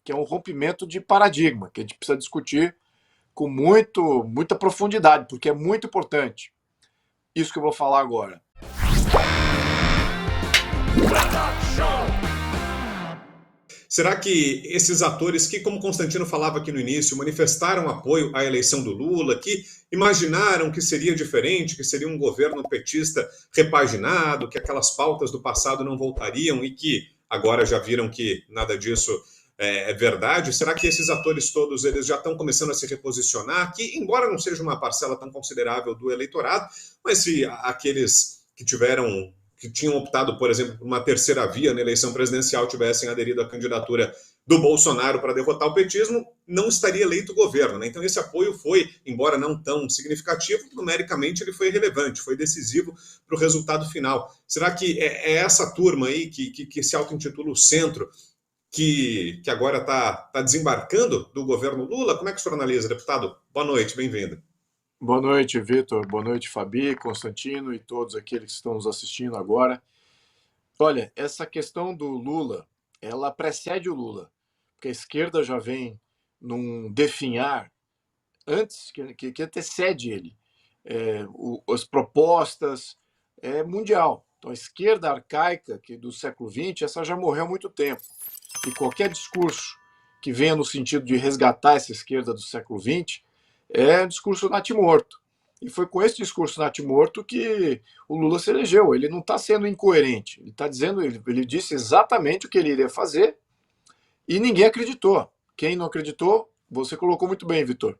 que é um rompimento de paradigma, que a gente precisa discutir com muita profundidade, porque é muito importante. Isso que eu vou falar agora. Será que esses atores que, como Constantino falava aqui no início, manifestaram apoio à eleição do Lula, que imaginaram que seria diferente, que seria um governo petista repaginado, que aquelas pautas do passado não voltariam e que agora já viram que nada disso é verdade? Será que esses atores todos eles já estão começando a se reposicionar? Que, embora não seja uma parcela tão considerável do eleitorado, mas se aqueles que tinham optado, por exemplo, por uma terceira via na eleição presidencial tivessem aderido à candidatura do Bolsonaro para derrotar o petismo, não estaria eleito o governo, né? Então esse apoio foi, embora não tão significativo, numericamente ele foi relevante, foi decisivo para o resultado final. Será que é essa turma aí que se auto-intitula o centro, que agora está desembarcando do governo Lula? Como é que o senhor analisa, deputado? Boa noite, bem-vindo. Boa noite, Vitor. Boa noite, Fabi, Constantino e todos aqueles que estão nos assistindo agora. Olha, essa questão do Lula, ela precede o Lula, porque a esquerda já vem num definhar antes, que antecede ele. As propostas, mundial. Então, a esquerda arcaica do século XX, essa já morreu há muito tempo. E qualquer discurso que venha no sentido de resgatar essa esquerda do século XX é um discurso natimorto. E foi com esse discurso natimorto que o Lula se elegeu. Ele não está sendo incoerente. Ele está dizendo, ele disse exatamente o que ele iria fazer e ninguém acreditou. Quem não acreditou, você colocou muito bem, Vitor.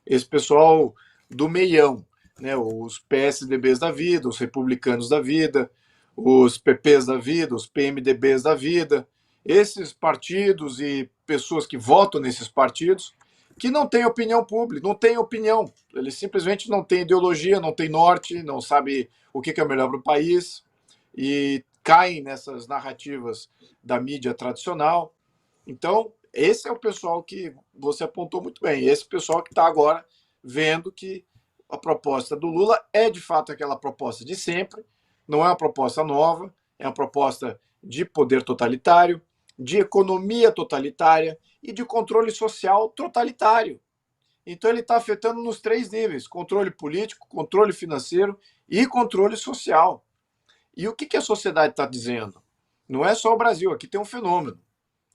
Esse pessoal do meião, né? Os PSDBs da vida, os republicanos da vida, os PPs da vida, os PMDBs da vida, esses partidos e pessoas que votam nesses partidos que não têm opinião pública, não têm opinião. Eles simplesmente não têm ideologia, não têm norte, não sabem o que é melhor para o país e caem nessas narrativas da mídia tradicional. Então, esse é o pessoal que você apontou muito bem. Esse pessoal que está agora vendo que a proposta do Lula é de fato aquela proposta de sempre, não é uma proposta nova, é uma proposta de poder totalitário, de economia totalitária e de controle social totalitário. Então ele está afetando nos três níveis: controle político, controle financeiro e controle social. E o que a sociedade está dizendo? Não é só o Brasil, aqui tem um fenômeno,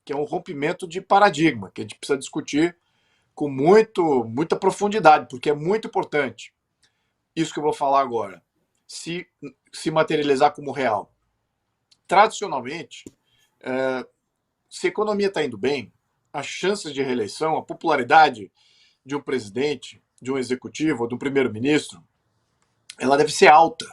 que é um rompimento de paradigma, que a gente precisa discutir com muita profundidade, porque é muito importante. Isso que eu vou falar agora, se materializar como real. Tradicionalmente, se a economia está indo bem, as chances de reeleição, a popularidade de um presidente, de um executivo ou de um primeiro-ministro, ela deve ser alta,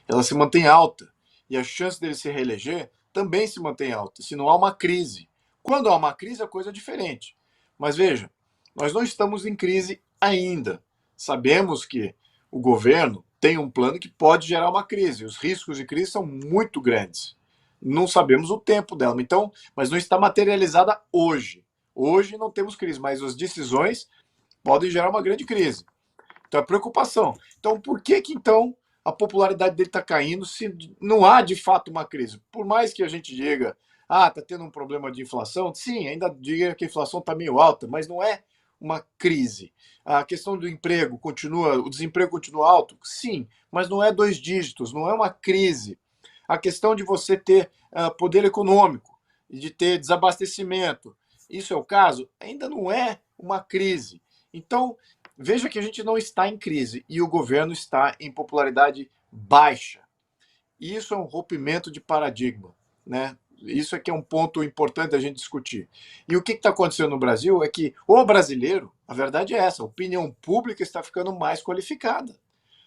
ela se mantém alta. E a chance dele se reeleger também se mantém alta, se não há uma crise. Quando há uma crise, a coisa é diferente. Mas veja, nós não estamos em crise ainda. Sabemos que o governo tem um plano que pode gerar uma crise. Os riscos de crise são muito grandes. Não sabemos o tempo dela, então, mas não está materializada hoje. Hoje não temos crise, mas as decisões podem gerar uma grande crise. Então é preocupação. Então por que então a popularidade dele está caindo se não há de fato uma crise? Por mais que a gente diga, está tendo um problema de inflação, sim, ainda diga que a inflação está meio alta, mas não é uma crise. A questão do emprego continua, o desemprego continua alto? Sim, mas não é 2 dígitos, não é uma crise. A questão de você ter poder econômico e de ter desabastecimento, isso é o caso? Ainda não é uma crise. Então, veja que a gente não está em crise e o governo está em popularidade baixa. Isso é um rompimento de paradigma, né? Isso aqui é um ponto importante a gente discutir. E o que está acontecendo no Brasil é que o brasileiro, a verdade é essa, a opinião pública está ficando mais qualificada.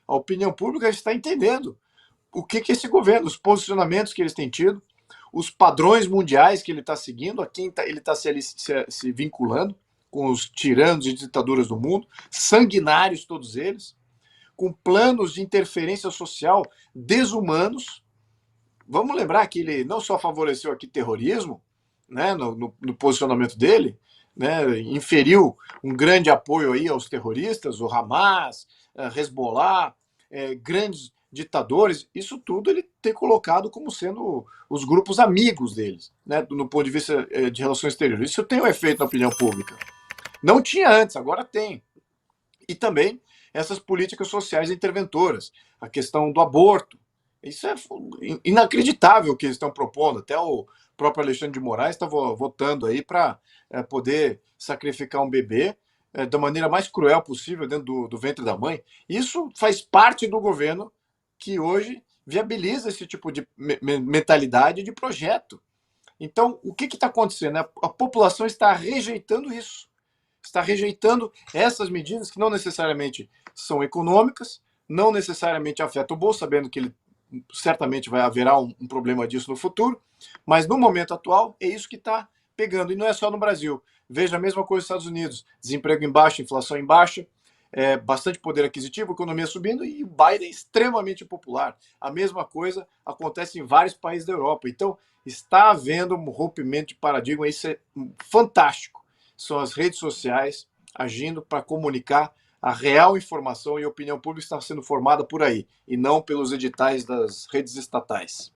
A opinião pública está entendendo o que esse governo, os posicionamentos que eles têm tido, os padrões mundiais que ele está seguindo, a quem ele está se vinculando, com os tiranos e ditaduras do mundo, sanguinários todos eles, com planos de interferência social desumanos. Vamos lembrar que ele não só favoreceu aqui terrorismo, né, no posicionamento dele, né, inferiu um grande apoio aí aos terroristas, o Hamas, Hezbollah, grandes ditadores, isso tudo ele tem colocado como sendo os grupos amigos deles, né, no ponto de vista de relações exteriores. Isso tem um efeito na opinião pública. Não tinha antes, agora tem. E também essas políticas sociais interventoras, a questão do aborto. Isso é inacreditável o que eles estão propondo. Até o próprio Alexandre de Moraes está votando aí para poder sacrificar um bebê da maneira mais cruel possível dentro do ventre da mãe. Isso faz parte do governo que hoje viabiliza esse tipo de mentalidade de projeto. Então, o que está acontecendo? A população está rejeitando isso. Está rejeitando essas medidas que não necessariamente são econômicas, não necessariamente afetam o bolso, sabendo que ele certamente haverá um problema disso no futuro, mas no momento atual é isso que está pegando, e não é só no Brasil. Veja a mesma coisa nos Estados Unidos, desemprego em baixa, inflação em baixa, bastante poder aquisitivo, economia subindo, e o Biden é extremamente popular. A mesma coisa acontece em vários países da Europa. Então, está havendo um rompimento de paradigma, isso é fantástico. São as redes sociais agindo para comunicar a real informação, e a opinião pública está sendo formada por aí, e não pelos editais das redes estatais.